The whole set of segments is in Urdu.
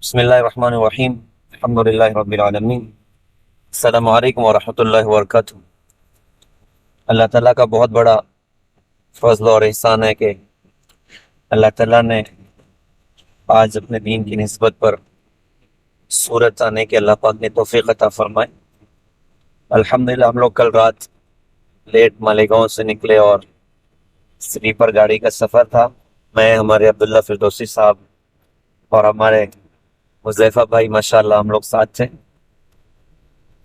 بسم اللہ الرحمن الرحیم الحمد للہ رب العالمین السلام علیکم ورحمۃ اللہ وبرکاتہ۔ اللہ تعالیٰ کا بہت بڑا فضل اور احسان ہے کہ اللہ تعالیٰ نے آج اپنے دین کی نسبت پر صورت آنے کے اللہ پاک نے توفیق عطا فرمائے۔ الحمدللہ ہم لوگ کل رات لیٹ مالیگاؤں سے نکلے اور سلیپر گاڑی کا سفر تھا۔ میں، ہمارے عبداللہ فردوسی صاحب اور ہمارے حذیفہ بھائی، ماشاءاللہ ہم لوگ ساتھ تھے۔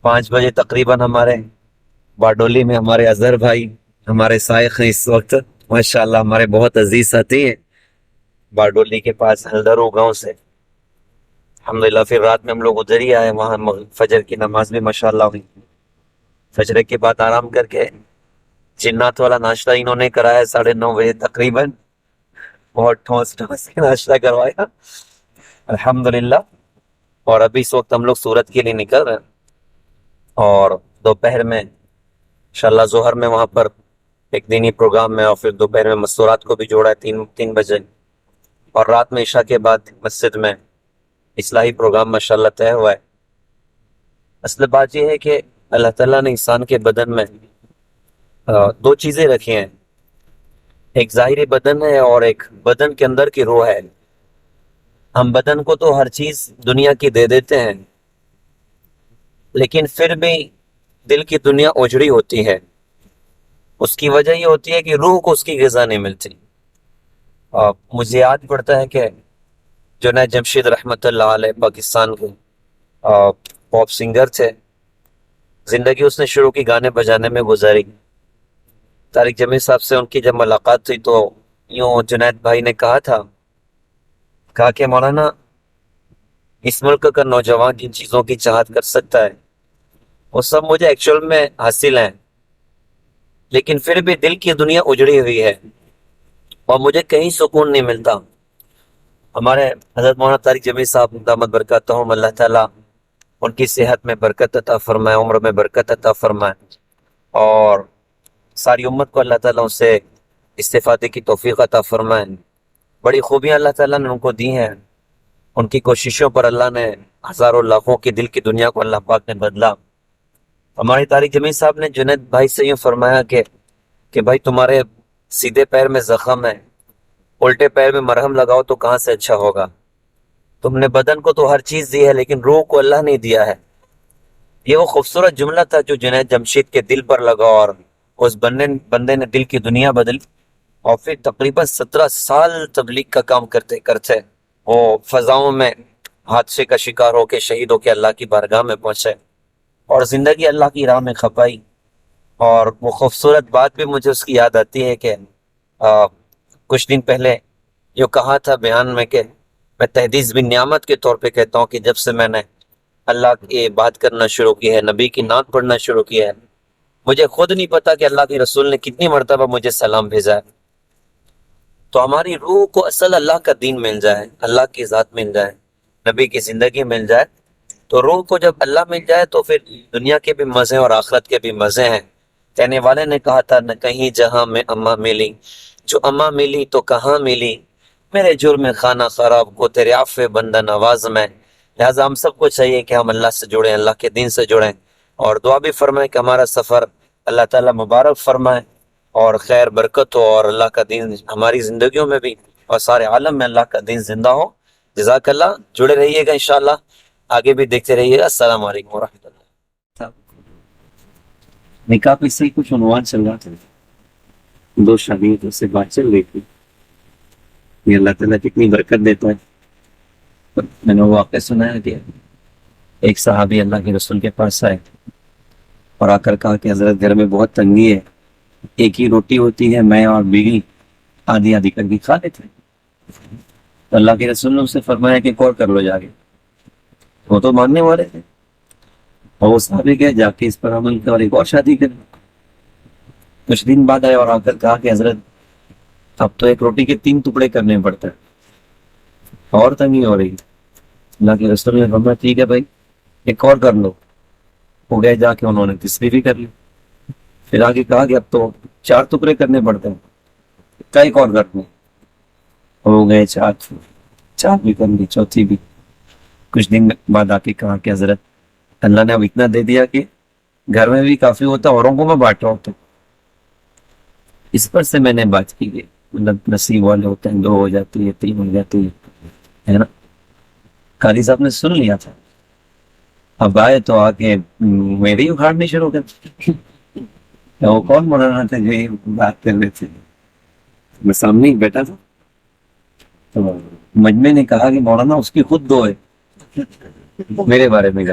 5 بجے تقریباً ہمارے باڈولی میں ہمارے اظہر بھائی ہمارے سائق ہیں اس وقت، ماشاءاللہ ہمارے بہت عزیز ساتھی ہیں، باڈولی کے پاس ہلدرو گاؤں سے۔ الحمدللہ پھر رات میں ہم لوگ ادھر ہی آئے، وہاں فجر کی نماز بھی ماشاءاللہ ہوئی۔ فجر کے بعد آرام کر کے جنات والا ناشتہ انہوں نے کرایا 9:30 تقریباً، بہت ٹھوس کے ناشتہ کروایا الحمدللہ۔ اور ابھی اس وقت ہم لوگ سورت کے لیے نکل رہے ہیں، اور دوپہر میں انشاءاللہ ظہر میں وہاں پر ایک دینی پروگرام میں، اور پھر دوپہر میں مستورات کو بھی جوڑا ہے 3 بجے، اور رات میں عشاء کے بعد مسجد میں اصلاحی پروگرام ماشاءاللہ طے ہوا ہے۔ اصل بات یہ ہے کہ اللہ تعالیٰ نے انسان کے بدن میں 2 چیزیں رکھی ہیں، ایک ظاہری بدن ہے اور ایک بدن کے اندر کی روح ہے۔ ہم بدن کو تو ہر چیز دنیا کی دے دیتے ہیں، لیکن پھر بھی دل کی دنیا اجڑی ہوتی ہے۔ اس کی وجہ یہ ہوتی ہے کہ روح کو اس کی غذا نہیں ملتی۔ مجھے یاد پڑتا ہے کہ جنید جمشید رحمۃ اللہ علیہ پاکستان کے پاپ سنگر تھے، زندگی اس نے شروع کی گانے بجانے میں گزاری۔ طارق جمیل صاحب سے ان کی جب ملاقات ہوئی تو یوں جنید بھائی نے کہا کہ مولانا، اس ملک کا نوجوان جن چیزوں کی چاہت کر سکتا ہے وہ سب مجھے ایکچول میں حاصل ہیں، لیکن پھر بھی دل کی دنیا اجڑی ہوئی ہے اور مجھے کہیں سکون نہیں ملتا۔ ہمارے حضرت مولانا طارق جمیل صاحب دامت برکاتہم، اللہ تعالیٰ ان کی صحت میں برکت عطا فرمائے، عمر میں برکت عطا فرمائے، اور ساری امت کو اللہ تعالیٰ ان سے استفادے کی توفیق عطا فرمائے۔ بڑی خوبیاں اللہ تعالیٰ نے ان کو دی ہیں، ان کی کوششوں پر اللہ نے ہزاروں لاکھوں کی دل کی دنیا کو اللہ پاک نے بدلا۔ ہمارے طارق جمیل صاحب نے جنید بھائی سے یوں فرمایا کہ بھائی، تمہارے سیدھے پیر میں زخم ہے، الٹے پیر میں مرہم لگاؤ تو کہاں سے اچھا ہوگا؟ تم نے بدن کو تو ہر چیز دی ہے لیکن روح کو اللہ نہیں دیا ہے۔ یہ وہ خوبصورت جملہ تھا جو جنید جمشید کے دل پر لگا، اور اس بندے نے دل کی دنیا بدلی، اور پھر تقریباً 17 سال تبلیغ کا کام کرتے کرتے وہ فضاؤں میں حادثے کا شکار ہو کے شہید ہو کے اللہ کی بارگاہ میں پہنچے، اور زندگی اللہ کی راہ میں کھپائی۔ اور وہ خوبصورت بات بھی مجھے اس کی یاد آتی ہے کہ کچھ دن پہلے یہ کہا تھا بیان میں کہ میں تحدیث بن نعمت کے طور پہ کہتا ہوں کہ جب سے میں نے اللہ کی بات کرنا شروع کی ہے، نبی کی نعت پڑھنا شروع کیا ہے، مجھے خود نہیں پتا کہ اللہ کے رسول نے کتنی مرتبہ مجھے سلام بھیجا ہے۔ تو ہماری روح کو اصل اللہ کا دین مل جائے، اللہ کی ذات مل جائے، نبی کی زندگی مل جائے، تو روح کو جب اللہ مل جائے تو پھر دنیا کے بھی مزے اور آخرت کے بھی مزے ہیں۔ کہنے والے نے کہا تھا، نہ کہیں جہاں میں اماں ملی، جو اماں ملی تو کہاں ملی، میرے جرم خانہ خراب کو تیرے عفو بندہ نواز میں۔ لہٰذا ہم سب کو چاہیے کہ ہم اللہ سے جڑیں، اللہ کے دین سے جڑیں، اور دعا بھی فرمائیں کہ ہمارا سفر اللہ تعالیٰ مبارک فرمائے اور خیر برکت ہو، اور اللہ کا دین ہماری زندگیوں میں بھی اور سارے عالم میں اللہ کا دین زندہ ہو۔ جزاک اللہ، جڑے رہیے گا انشاءاللہ، آگے بھی دیکھتے رہیے گا۔ السلام علیکم ورحمۃ اللہ۔ نکاح پہ سے کچھ عنوان چل رہا تھا، 2 شادیوں سے بات چل رہی تھی، یہ اللہ تعالیٰ کتنی برکت دیتا ہے۔ میں نے وہ واقعہ سنایا کہ ایک صحابی اللہ کے رسول کے پاس آئے اور آ کر کہا کہ حضرت گھر میں بہت تنگی ہے، ایک ہی روٹی ہوتی ہے، میں اور بیوی آدھی آدھی کر کے کھا لیتے ہیں۔ تو اللہ کے رسول نے اسے فرمایا کہ ایک اور کر لو جا کے۔ وہ تو ماننے والے تھے، اور وہ صحابی گئے جا کے اس پر عمل کر اور ایک اور شادی کر۔ کچھ دن بعد آئے اور آ کر کہا کہ حضرت اب تو ایک روٹی کے 3 ٹکڑے کرنے پڑتے ہیں اور تنگی ہو رہی ہے۔ اللہ کے رسول نے فرمایا ٹھیک ہے بھائی، ایک اور کر لو۔ وہ گئے جا کے انہوں نے تیسری بھی کر لی۔ پھر آگے کہا کہ اب تو 4 ٹکڑے کرنے پڑتے ہیں، کا ایک اور کر لیں۔ وہ گئے 4 بھی کر لی، چوتھی بھی۔ کچھ دن بعد آ کے کہا کہ حضرت اللہ نے اب اتنا دے دیا کہ گھر میں بھی کافی ہوتا، اوروں کو میں بانٹ رہا ہوتا. اس پر سے میں نے بات کی کہ مطلب نصیب والے ہوتے ہیں، 2 ہو جاتی ہے، 3 ہو جاتی ہے نا. قاضی صاحب نے سن لیا تھا، اب آئے تو آ کے میرے ہی اکھاڑنے شروع کر. وہ کون مولانا تھے جو یہ بات کر رہے تھے؟ میں سامنے ہی بیٹھا تھا تو مجمع نے کہا کہ مولانا اس کی خود 2 ہے میرے بارے میں.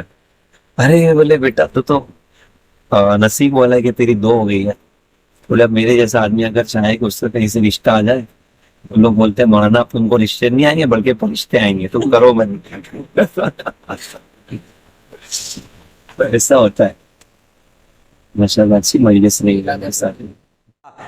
ارے بولے بیٹا تو نصیب والا ہے کہ تیری 2 ہو گئی ہے. بولے اب میرے جیسا آدمی اگر چاہے کہ اس سے کہیں سے رشتہ آ جائے، تو لوگ بولتے ہیں مولانا آپ ان کو رشتے نہیں آئیں گے بلکہ فرشتے آئیں گے، تم کرو میں. ایسا ہوتا ہے. ماشاء اللہ اچھی مجلس نہیں لانا سارے.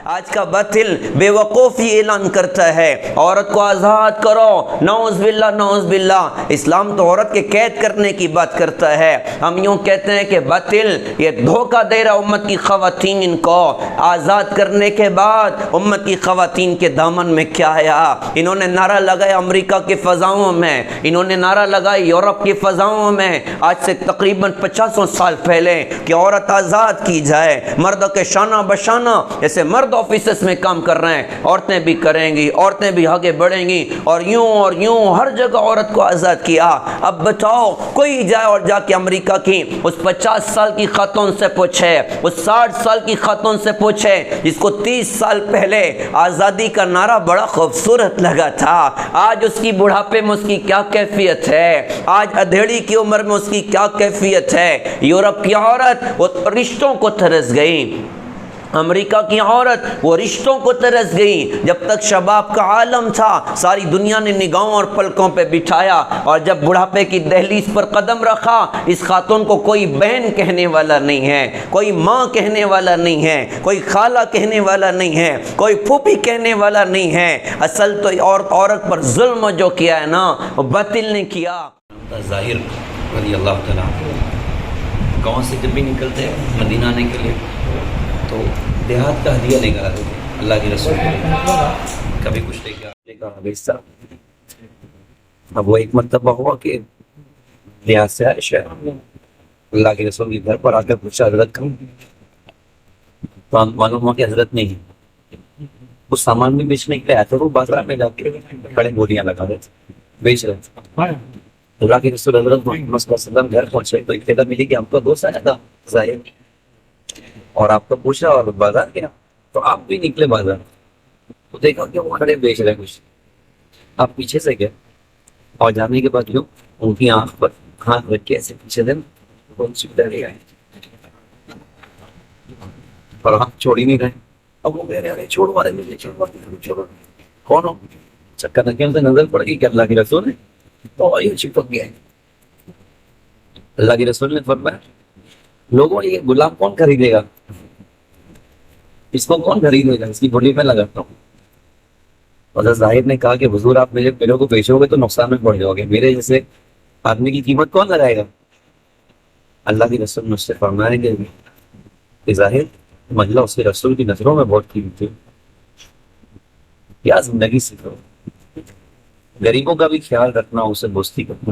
آج کا باطل بے وقوفی اعلان کرتا ہے عورت کو آزاد کرو، نعوذ باللہ نعوذ باللہ. اسلام تو عورت کے قید کرنے کی بات کرتا ہے. ہم یوں کہتے ہیں کہ باطل یہ دھوکہ دے رہا امت کی خواتین کو. آزاد کرنے کے بعد امت کی خواتین کے دامن میں کیا آیا؟ انہوں نے نعرہ لگایا امریکہ کی فضاؤں میں، انہوں نے نعرہ لگایا یورپ کی فضاؤں میں آج سے تقریباً 50 سال پہلے کہ عورت آزاد کی جائے، مردوں کے شانہ بشانہ. جیسے مرد آفیسز میں کام کر رہے ہیں، عورتیں بھی کریں گی، عورتیں بھی آگے بڑھیں گی، اور یوں ہر جگہ عورت کو آزاد کیا. اب بتاؤ کوئی جائے اور جا کے امریکہ کی اس 50 سال کی خاتون سے پوچھے، اس 60 سال کی خاتون سے پوچھے جس کو 30 سال پہلے آزادی کا نعرہ بڑا خوبصورت لگا تھا، آج اس کی بڑھاپے میں اس کی کیا کیفیت ہے، آج ادھیڑی کی عمر میں اس کی کیا کیفیت ہے. یورپ کی عورت وہ رشتوں کو ترس گئی، امریکہ کی عورت وہ رشتوں کو ترس گئی. جب تک شباب کا عالم تھا ساری دنیا نے نگاہوں اور پلکوں پہ بٹھایا، اور جب بڑھاپے کی دہلیز پر قدم رکھا اس خاتون کو کوئی بہن کہنے والا نہیں ہے، کوئی ماں کہنے والا نہیں ہے، کوئی خالہ کہنے والا نہیں ہے، کوئی پھوپھی کہنے والا نہیں ہے. اصل تو عورت پر ظلم جو کیا ہے نا وہ باطل نے کیا. ظاہر رضی اللہ تعالیٰ گاؤں سے جب بھی نکلتے مدینہ آنے کے لیے تو دیہات کا ہدیہ لے کر آتے تھے اللہ کے رسول کو. کبھی کچھ لے کر اب وہ ایک مرتبہ ہوا کہ دیہات سے آئے شہر، اللہ کے رسول کے گھر پر آ کر پوچھا حضرت کا، تو معلوم ہوا کہ حضرت نہیں ہے. وہ سامان بھی بیچنے کے لیے آیا تھا، وہ بازار میں جا کے بڑے بولیاں لگا رہے تھے، بیچ رہے تھے. اللہ کے رسول حضرت محمد صلی اللہ علیہ وسلم گھر پہنچے تو اطلاع ملی کہ آپ کا دوست آیا تھا ظاہر، اور آپ کو پوچھا اور بازار گیا، تو آپ بھی نکلے بازار تو دیکھا کہ وہ کھڑے بیچ رہے کچھ. آپ پیچھے سے گئے اور جانے کے بعد ان کی آنکھ پر ہاتھ رکھ کے ایسے پیچھے دن ڈرے گئے اور ہم چھوڑ ہی نہیں رہے. اب وہ کہہ رہے چھوڑ والے مجھے چھوڑو کون ہو؟ چکر نہ کیا نظر پڑ گئی کہ اللہ کے رسول ہے تو یہ چپک گیا. اللہ کے رسول نے فرمایا لوگوں یہ غلام کون خریدے گا، اس کو کون خریدے گا، اس کی بولی میں لگاتا ہوں. حضرت ظاہر نے کہا کہ حضور آپ میرے پیروں کو بیچو گے تو نقصان میں پڑ جاؤ گے، میرے جیسے آدمی کی قیمت کون لگائے گا. اللہ کے رسول نے اس سے فرمایا کہ ظاہر مجلہ اس کے رسول کی نظروں میں بہت قیمتی ہے، کیا زندگی سے کرو، غریبوں کا بھی خیال رکھنا، اسے دوستی کرنا.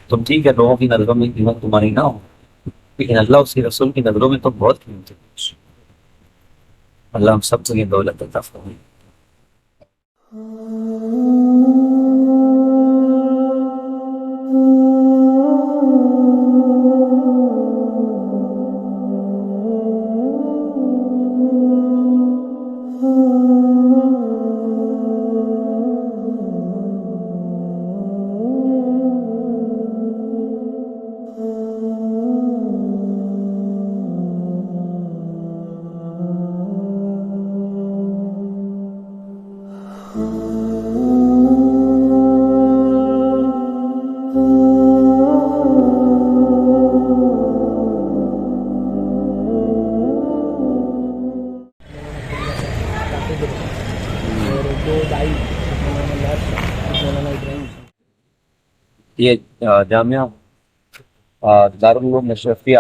تم ٹھیک ہے لوگوں کی نظروں میں قیمت تمہاری نہ ہو، لیکن اللہ اس کے رسول کی نظروں میں تو بہت قیمت ہے. اللہ ہم سب کو یہ دولت عطا فرمائے. یہ جامعہ دارالعلوم اشرفیہ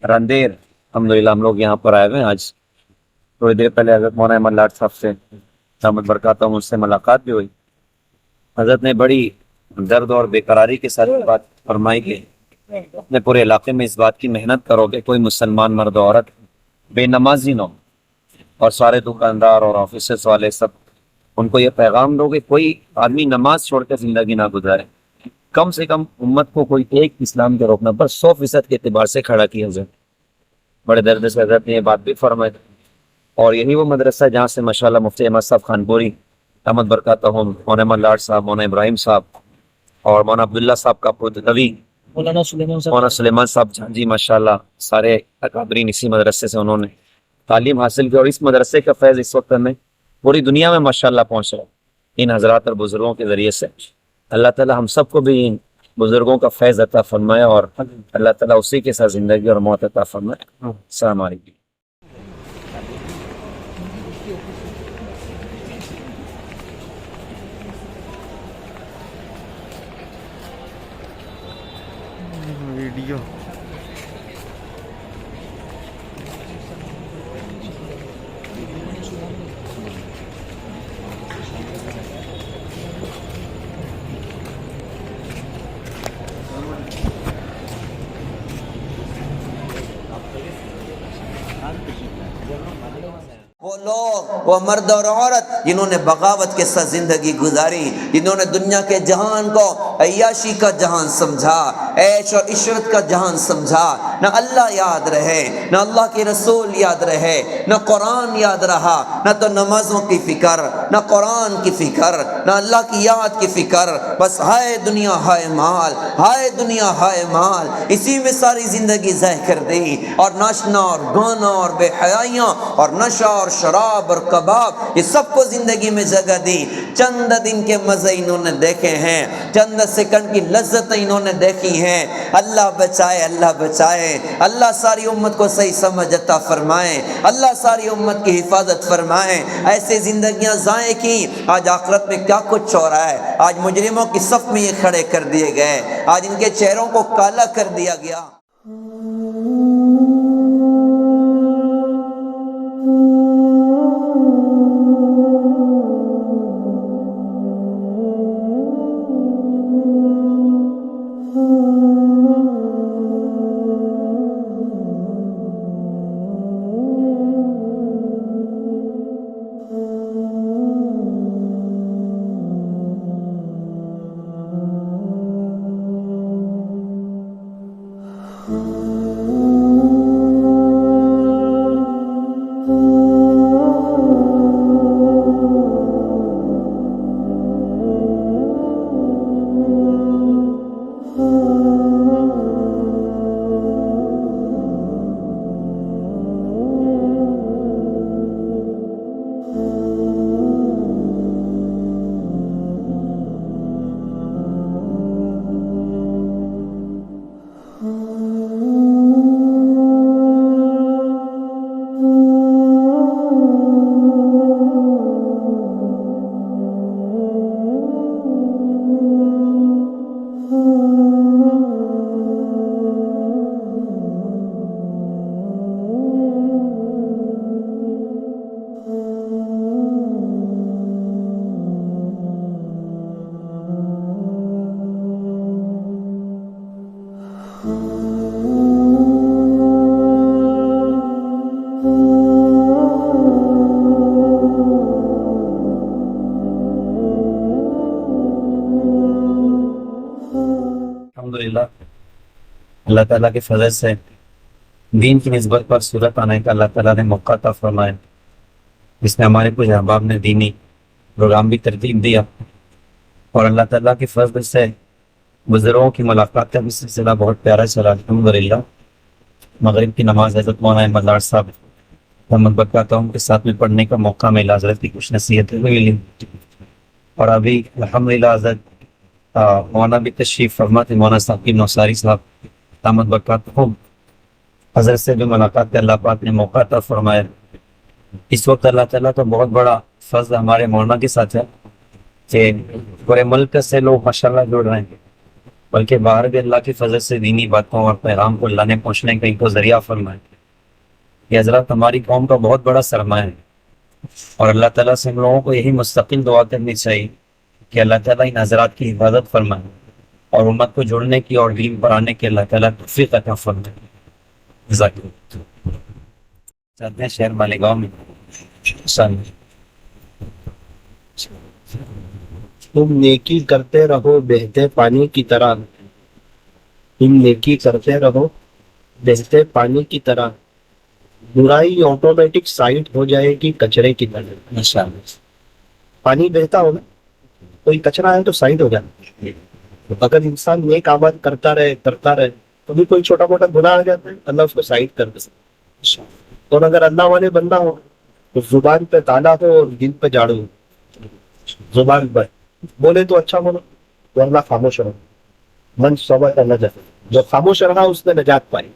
رندیر الحمدللہ ہم لوگ یہاں پر آئے ہوئے ہیں. آج تھوڑی دیر پہلے حضرت مولانا احمد لاٹ صاحب سے دامت برکاتہم ان سے ملاقات بھی ہوئی. حضرت نے بڑی درد اور بیقراری کے ساتھ بات فرمائی کہ اپنے پورے علاقے میں اس بات کی محنت کرو کہ کوئی مسلمان مرد و عورت بے نمازی نہ ہو، اور سارے دکاندار اور آفیسز والے سب ان کو یہ پیغام دو کہ کوئی آدمی نماز چھوڑ کے زندگی نہ گزارے، کم سے کم امت کو کوئی ایک اسلام کے روکنا پر 100% کے اعتبار سے کھڑا کیا جائے۔ بڑے درد سے حضرت نے یہ بات بھی فرمائی، اور یہی وہ مدرسہ جہاں سے ماشاءاللہ مفتی احمد صاحب خانپوری احمد برکاتہم، مولانا احمد لاڈ صاحب، مولانا ابراہیم صاحب اور مولانا عبداللہ صاحب کا پدوی، مولانا سلیمان صاحب جی، ماشاءاللہ سارے اکابرین اسی مدرسے سے انہوں نے تعلیم حاصل کی، اور اس مدرسے کا فیض اس وقت میں پوری دنیا میں ماشاءاللہ پہنچ رہا ہے ان حضرات اور بزرگوں کے ذریعے سے۔ اللہ تعالی ہم سب کو بھی ان بزرگوں کا فیض عطا فرمائے، اور اللہ تعالی اسی کے ساتھ زندگی اور موت عطا فرمائے۔ السلام علیکم۔ ویڈیو وہ لوگ، وہ مرد اور عورت جنہوں نے بغاوت کے ساتھ زندگی گزاری، جنہوں نے دنیا کے جہان کو عیاشی کا جہان سمجھا، عیش اور عشرت کا جہان سمجھا، نہ اللہ یاد رہے، نہ اللہ کے رسول یاد رہے، نہ قرآن یاد رہا، نہ تو نمازوں کی فکر، نہ قرآن کی فکر، نہ اللہ کی یاد کی فکر، بس ہائے دنیا ہائے مال، ہائے دنیا ہائے مال، اسی میں ساری زندگی ضائع کر دی، اور ناچنا اور گانا اور بے حیائیاں اور نشہ اور شراب اور کباب، یہ سب کو زندگی میں جگہ دی۔ چند دن کے مزے انہوں نے دیکھے ہیں، چند سیکنڈ کی لذتیں انہوں نے دیکھی ہیں۔ اللہ بچائے، اللہ بچائے، اللہ ساری امت کو صحیح سمجھ عطا فرمائے، اللہ ساری امت کی حفاظت فرمائے۔ ایسے زندگیاں ضائع کی، آج آخرت میں کیا کچھ ہو رہا ہے۔ آج مجرموں کی صف میں یہ کھڑے کر دیے گئے، آج ان کے چہروں کو کالا کر دیا گیا۔ الحمدللہ اللہ تعالیٰ کے فضل سے دین کی نسبت پر صورت آنے کا اللہ تعالیٰ نے موقع عطا فرمایا، جس میں ہمارے کچھ احباب نے دینی پروگرام بھی ترتیب دیا، اور اللہ تعالیٰ کے فضل سے بزرگوں کی ملاقات کا بھی سلسلہ بہت پیارا چلا۔ الحمدللہ مغرب کی نماز حضرت مولانا احمد لاڈ صاحب محمد برکاتہم کے ساتھ میں پڑھنے کا موقع ملا، حضرت کی کچھ نصیحتیں بھی ملی، اور ابھی الحمدللہ حضرت مولانا بھی تشریف فرما تھے، مولانا ثاقب نوساری صاحب محمد برکاتہم، حضرت سے بھی ملاقات کا اللہ پاک نے موقع عطا فرمایا۔ اس وقت اللہ تعالیٰ کا بہت بڑا فضل ہمارے مولانا کے ساتھ ہے کہ پورے ملک سے لوگ ماشاءاللہ جڑ رہے ہیں، بلکہ باہر بھی اللہ کی فضل سے دینی باتوں اور پیغام کو اللہ نے پہنچنے کا ان کو ذریعہ فرمایا۔ یہ حضرات ہماری قوم کا بہت بڑا سرمایہ ہے، اور اللہ تعالیٰ سے ہم لوگوں کو یہی مستقل دعا کرنی چاہیے کہ اللہ تعالیٰ ان حضرات کی حفاظت فرمائے اور امت کو جوڑنے کی اور دین پڑھانے کی اللہ تعالیٰ توفیق عطا فرمائے. جزاک اللہ. چلتے ہیں شہر مالیگاؤں میں. تم نیکی کرتے رہو بہتے پانی کی طرح. تم نیکی کرتے رہو بہتے پانی کی طرح. برائی آٹومیٹک سائڈ ہو جائے گی کچرے کی طرح. انشاءاللہ. پانی بہتا ہوگا کوئی کچرا ہے تو سائڈ ہو جائے. اگر انسان نیک عمل کرتا رہے تو بھی کوئی چھوٹا موٹا گناہ آ جاتا ہے اللہ اس کو سائڈ کر دے. اور اگر اللہ والے بندہ ہو تو زبان پہ تالا ہو اور دل پہ جھاڑو ہو. زبان پر بولے تو اچھا بولو ورنہ خاموش رہو. من صبر نجا، جو خاموش رہا اس نے نجات پائی.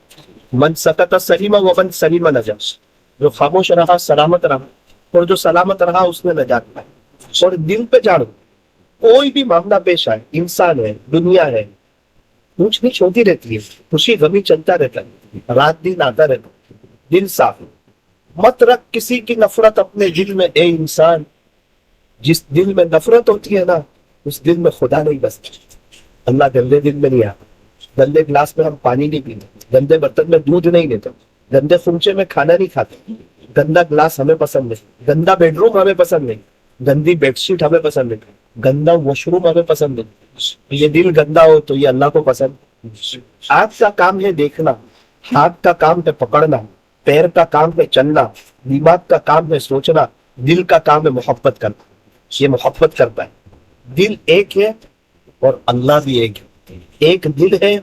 من سکت سلیم و من سلیم نجا، جو خاموش رہا سلامت رہا اور جو سلامت رہا اس نے نجات پائی. اور دل پہ جھاڑو. کوئی بھی معاملہ پیش آئے، انسان ہے، دنیا ہے، پوچھ نیچھ ہوتی رہتی ہے، خوشی غمی چلتا رہتا ہے، رات دن آتا رہتا ہے. دل صاف. مت رکھ کسی کی نفرت اپنے دل میں اے انسان. جس دل میں نفرت ہوتی ہے نا اس دل میں خدا نہیں بستا. اللہ گندے دل میں نہیں آتا. گندے گلاس میں ہم پانی نہیں پیتے، گندے برتن میں دودھ نہیں لیتے، گندے خونچے میں کھانا نہیں کھاتے. گندا گلاس ہمیں پسند نہیں، گندا بیڈ روم ہمیں پسند نہیں، گندی بیڈ شیٹ ہمیں پسند نہیں، گندا واش روم ہمیں پسند نہیں. یہ دل گندا ہو تو یہ اللہ کو پسند. آنکھ کا کام ہے دیکھنا، ہاتھ کا کام ہے پکڑنا، پیر کا کام ہے چلنا، دماغ کا کام ہے سوچنا، دل کا کام ہے محبت کرنا. یہ محبت کرتا ہے. دل ایک ہے اور اللہ بھی ایک ہے. ایک دل ہے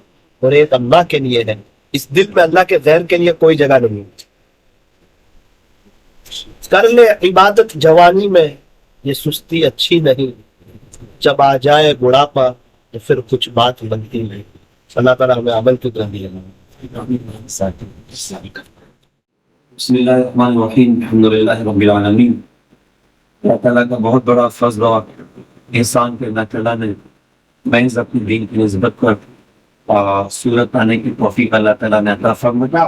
اور ایک اللہ کے لیے ہے. اس دل میں اللہ کے غیر کے لیے کوئی جگہ نہیں. کر لے عبادت جوانی میں، یہ سستی اچھی نہیں. جب آ جائے بڑھاپا تو پھر کچھ بات بنتی نہیں. اللہ تعالیٰ ہمیں عمل کی طرح دیا. بسم اللہ الرحمن الرحیم. الحمدللہ رب العالمین. اللہ تعالیٰ کا بہت بڑا فضل اور احسان کہ اللہ تعالیٰ نے محض اپنے دین کی نسبت پر صورت آنے کی توفیق اللہ تعالیٰ نے عطا فرمایا.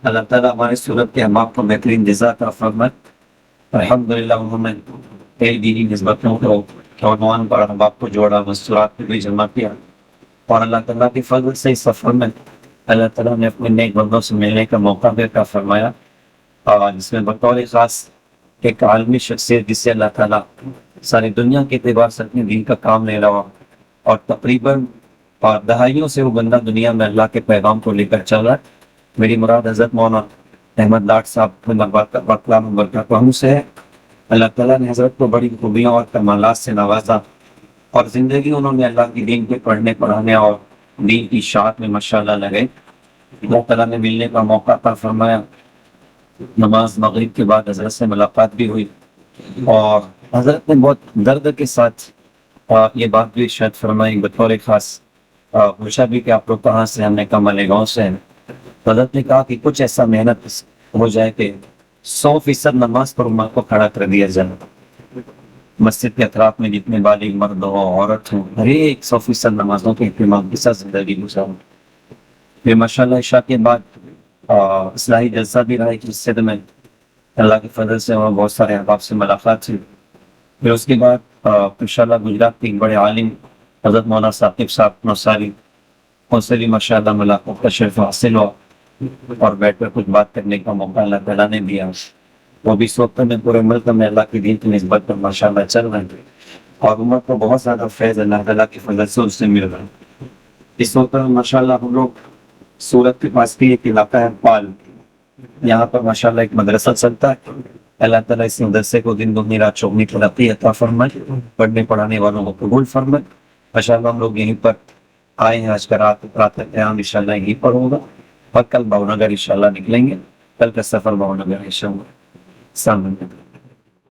اللہ تعالیٰ ہماری صورت کے احباب کو بہترین جزا عطا فرمائے. الحمدللہ انہوں نے کئی دینی نسبتوں کو عنوان پر احباب کو جوڑا، مستورات میں بھی جمع کیا اور اللہ تعالیٰ کے فضل سے اس سفر میں اللہ تعالیٰ نے اپنے نیک بندوں سے ملنے کا موقع بھی عطا فرمایا. جس میں بطور خاص ایک عالمی شخصیت جس سے اللہ تعالیٰ ساری دنیا کے اعتبار سے اپنے دین کا کام لے رہا اور تقریباً دہائیوں سے وہ بندہ دنیا میں اللہ کے پیغام کو لے کر چل رہا ہے. میری مراد حضرت مولانا احمد لاٹ صاحب سے ہے. اللہ تعالیٰ نے حضرت کو بڑی خوبیاں اور کمالات سے نوازا اور زندگی انہوں نے اللہ کی دین کے پڑھنے پڑھانے اور دین کی اشاعت میں ماشاءاللہ لگے. اللہ تعالیٰ نے ملنے کا موقع عطا فرمایا. نماز مغرب کے بعد حضرت سے ملاقات بھی ہوئی اور حضرت نے بہت درد کے ساتھ یہ بات بھی ارشاد فرمائی. بطور خاص پوچھا بھی کہ آپ لوگ کہاں سے؟ ہم نے کہا مالیگاؤں سے ہیں. حضرت نے کہا کہ کچھ ایسا محنت ہو جائے کہ 100% نماز پر امت کو کھڑا کر دیا جائے. مسجد کے اطراف میں جتنے بالغ مرد ہو عورت ہو ہر ایک 100% نمازوں کے اہتمام کے ساتھ زندگی گزاروں. پھر ماشاءاللہ عشاء کے بعد اصلاحی جلسہ بھی رہا کہ مسجد میں اللہ کے فضل سے وہاں بہت سارے احباب سے ملاقات ہوئی. پھر اس کے بعد انشاءاللہ گجرات کے ایک بڑے عالم حضرت مولانا ثاقب صاحب نوساری ان سے بھی ماشاءاللہ ملاقات کا شرف حاصل ہوا اور بیٹھ کر کچھ بات کرنے کا موقع اللہ تعالیٰ نے دیا. وہ بھی اس وقت میں پورے ملک میں اللہ کی دین کی نسبت پر ماشاءاللہ چل رہے ہیں اور امت کو بہت زیادہ فیض اللہ تعالیٰ کی فضل سے اس سے مل رہا ہے. اس وقت ماشاءاللہ ہم لوگ سورت کے پاس بھی ایک علاقہ ہے پال، یہاں پر ماشاءاللہ ایک مدرسہ چلتا ہے. اللہ تعالیٰ اس مدرسے کو دن دگنی رات چوگنی ترقی عطا فرمائے، پڑھنے پڑھانے والوں کو قبول فرمائے. ماشاءاللہ ہم لوگ یہیں پر آئے ہیں. آج کا رات کا قیام انشاءاللہ یہیں پر ہوگا اور کل بھاؤ نگر انشاءاللہ نکلیں گے. کل کا سفر بھاؤ نگر انشاءاللہ. السلام علیکم.